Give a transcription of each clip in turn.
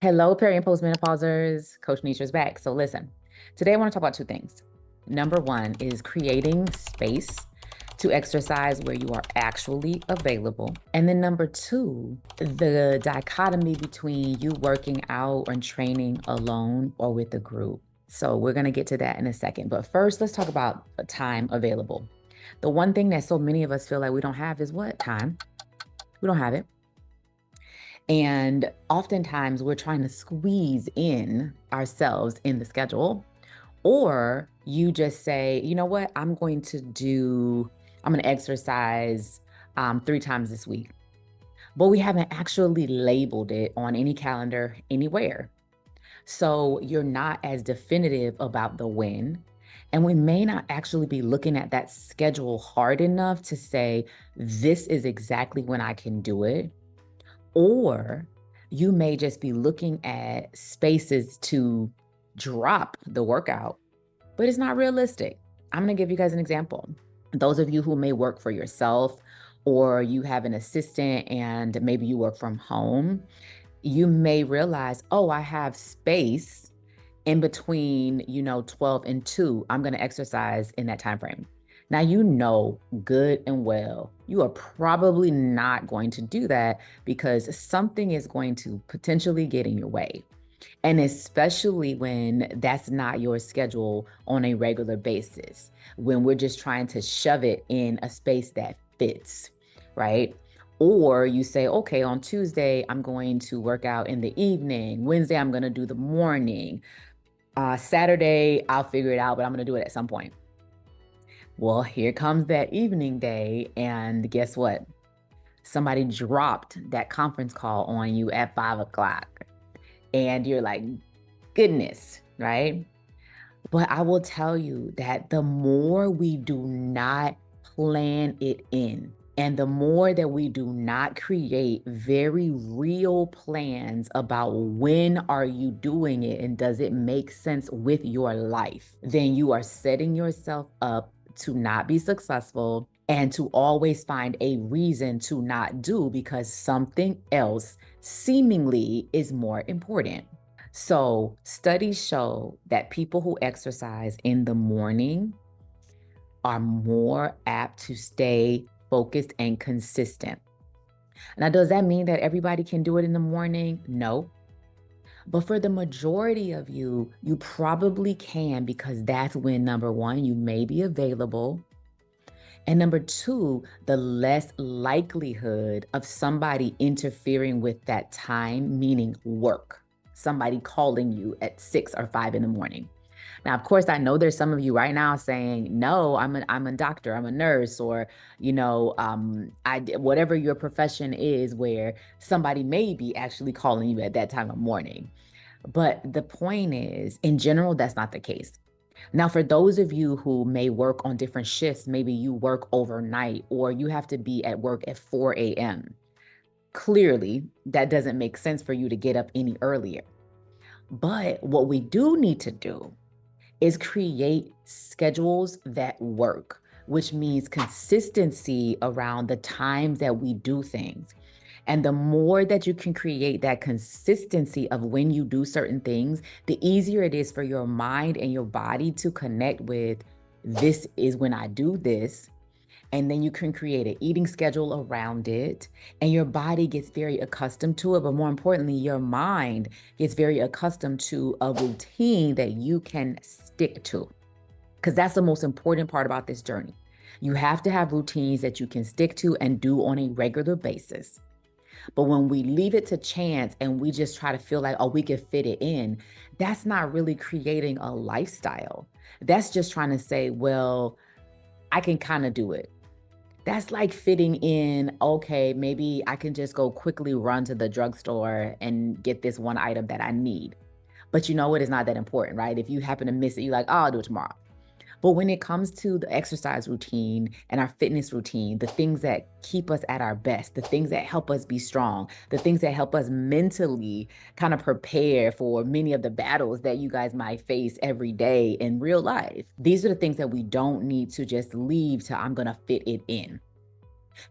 Hello, Peri and post-menopausers. Coach Netra's back. So listen, today I want to talk about two things. Number one is creating space to exercise where you are actually available. And then number two, the dichotomy between you working out and training alone or with a group. So we're going to get to that in a second. But first, let's talk about time available. The one thing that so many of us feel like we don't have is what? Time. We don't have it. And oftentimes we're trying to squeeze in ourselves in the schedule, or you just say, you know what, I'm going to exercise 3 times this week, but we haven't actually labeled it on any calendar anywhere. So you're not as definitive about the when. And we may not actually be looking at that schedule hard enough to say, this is exactly when I can do it. Or you may just be looking at spaces to drop the workout, but it's not realistic. I'm going to give you guys an example. Those of you who may work for yourself, or you have an assistant and maybe you work from home, you may realize, oh, I have space in between, 12 and 2. I'm going to exercise in that time frame. Now, you know good and well, you are probably not going to do that because something is going to potentially get in your way. And especially when that's not your schedule on a regular basis, when we're just trying to shove it in a space that fits, right? Or you say, okay, on Tuesday, I'm going to work out in the evening. Wednesday, I'm going to do the morning. Saturday, I'll figure it out, but I'm going to do it at some point. Well, here comes that evening day, and guess what? Somebody dropped that conference call on you at 5 o'clock, and you're like, goodness, right? But I will tell you that the more we do not plan it in, and the more that we do not create very real plans about when are you doing it and does it make sense with your life, then you are setting yourself up to not be successful and to always find a reason to not do because something else seemingly is more important. So studies show that people who exercise in the morning are more apt to stay focused and consistent. Now, does that mean that everybody can do it in the morning? No. But for the majority of you, you probably can because that's when, number one, you may be available. And number two, the less likelihood of somebody interfering with that time, meaning work, somebody calling you at 6 or 5 in the morning. Now, of course, I know there's some of you right now saying, no, I'm a doctor, I'm a nurse, or, whatever your profession is where somebody may be actually calling you at that time of morning. But the point is, in general, that's not the case. Now, for those of you who may work on different shifts, maybe you work overnight or you have to be at work at 4 a.m. Clearly, that doesn't make sense for you to get up any earlier. But what we do need to do is create schedules that work, which means consistency around the times that we do things. And the more that you can create that consistency of when you do certain things, the easier it is for your mind and your body to connect with, this is when I do this. And then you can create an eating schedule around it, and your body gets very accustomed to it. But more importantly, your mind gets very accustomed to a routine that you can stick to, because that's the most important part about this journey. You have to have routines that you can stick to and do on a regular basis. But when we leave it to chance and we just try to feel like, oh, we can fit it in, that's not really creating a lifestyle. That's just trying to say, well, I can kind of do it. That's like fitting in, okay, maybe I can just go quickly run to the drugstore and get this one item that I need. But you know what? It's not that important, right? If you happen to miss it, you're like, oh, I'll do it tomorrow. But when it comes to the exercise routine and our fitness routine, the things that keep us at our best, the things that help us be strong, the things that help us mentally kind of prepare for many of the battles that you guys might face every day in real life, these are the things that we don't need to just leave to I'm going to fit it in,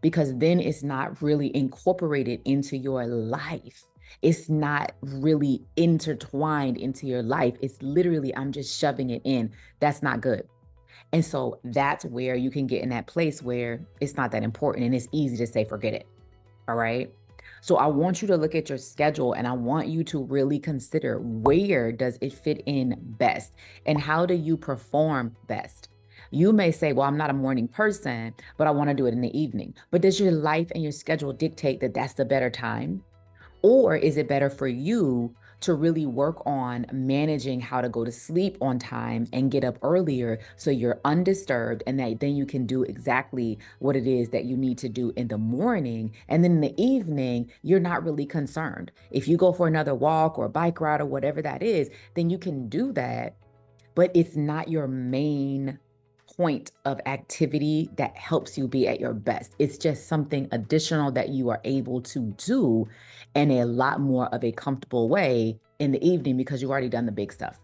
because then it's not really incorporated into your life. It's not really intertwined into your life. It's literally, I'm just shoving it in. That's not good. And so that's where you can get in that place where it's not that important and it's easy to say, forget it. All right. So I want you to look at your schedule and I want you to really consider, where does it fit in best and how do you perform best? You may say, well, I'm not a morning person, but I want to do it in the evening. But does your life and your schedule dictate that that's the better time? Or is it better for you to really work on managing how to go to sleep on time and get up earlier so you're undisturbed, and that then you can do exactly what it is that you need to do in the morning. And then in the evening, you're not really concerned. If you go for another walk or a bike ride or whatever that is, then you can do that, but it's not your main point of activity that helps you be at your best. It's just something additional that you are able to do in a lot more of a comfortable way in the evening because you've already done the big stuff.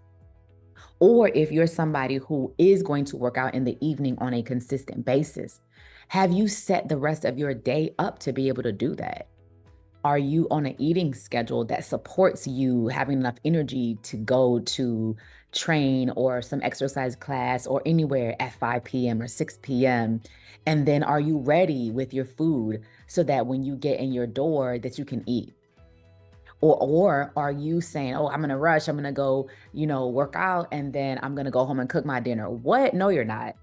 Or if you're somebody who is going to work out in the evening on a consistent basis, have you set the rest of your day up to be able to do that? Are you on an eating schedule that supports you having enough energy to go to train or some exercise class or anywhere at 5 p.m. or 6 p.m.? And then are you ready with your food so that when you get in your door that you can eat? Or are you saying, oh, I'm going to rush, I'm going to go, work out, and then I'm going to go home and cook my dinner? What? No, you're not.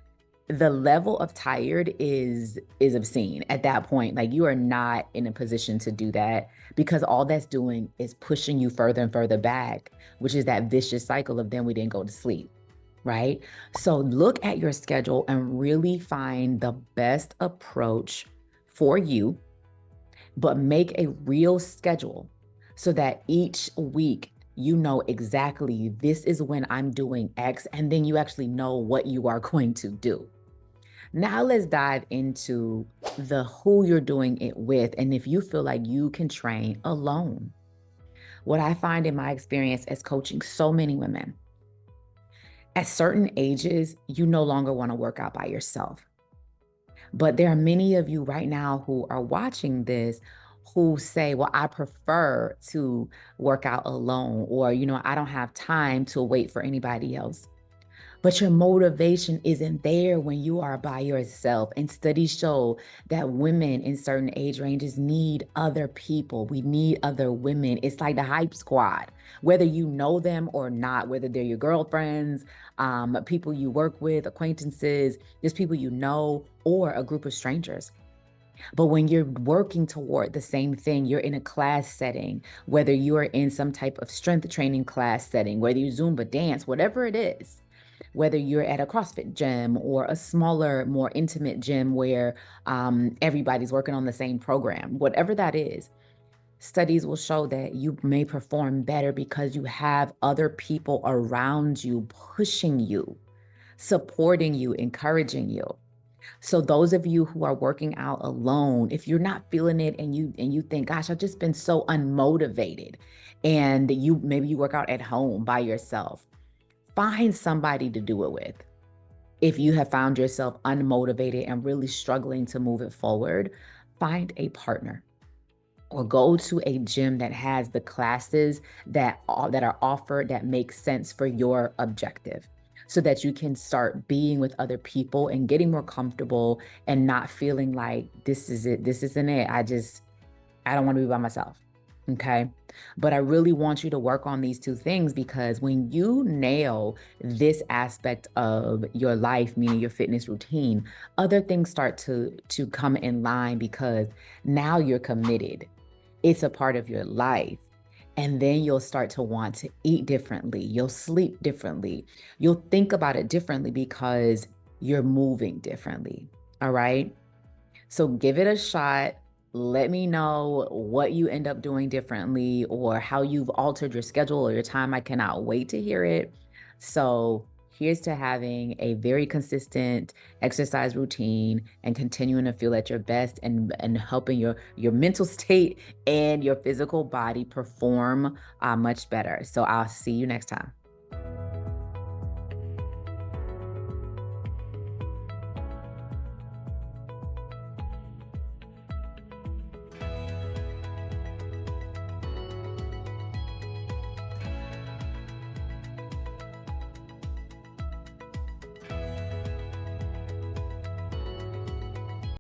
The level of tired is obscene at that point. Like, you are not in a position to do that, because all that's doing is pushing you further and further back, which is that vicious cycle of then we didn't go to sleep, right? So look at your schedule and really find the best approach for you, but make a real schedule so that each week you know exactly, this is when I'm doing X, and then you actually know what you are going to do. Now let's dive into the who you're doing it with and if you feel like you can train alone. What I find in my experience as coaching so many women, at certain ages, you no longer want to work out by yourself. But there are many of you right now who are watching this who say, well, I prefer to work out alone, or, I don't have time to wait for anybody else. But your motivation isn't there when you are by yourself. And studies show that women in certain age ranges need other people. We need other women. It's like the hype squad, whether you know them or not, whether they're your girlfriends, people you work with, acquaintances, just people you know, or a group of strangers. But when you're working toward the same thing, you're in a class setting, whether you are in some type of strength training class setting, whether you Zumba dance, whatever it is, whether you're at a CrossFit gym or a smaller, more intimate gym where everybody's working on the same program, whatever that is, studies will show that you may perform better because you have other people around you pushing you, supporting you, encouraging you. So those of you who are working out alone, if you're not feeling it and you think, gosh, I've just been so unmotivated, and maybe you work out at home by yourself, find somebody to do it with. If you have found yourself unmotivated and really struggling to move it forward, find a partner or go to a gym that has the classes that are offered that make sense for your objective, so that you can start being with other people and getting more comfortable and not feeling like this is it, this isn't it. I don't want to be by myself. Okay. But I really want you to work on these two things, because when you nail this aspect of your life, meaning your fitness routine, other things start to come in line, because now you're committed. It's a part of your life. And then you'll start to want to eat differently. You'll sleep differently. You'll think about it differently because you're moving differently. All right. So give it a shot. Let me know what you end up doing differently or how you've altered your schedule or your time. I cannot wait to hear it. So here's to having a very consistent exercise routine and continuing to feel at your best, and helping your mental state and your physical body perform much better. So I'll see you next time.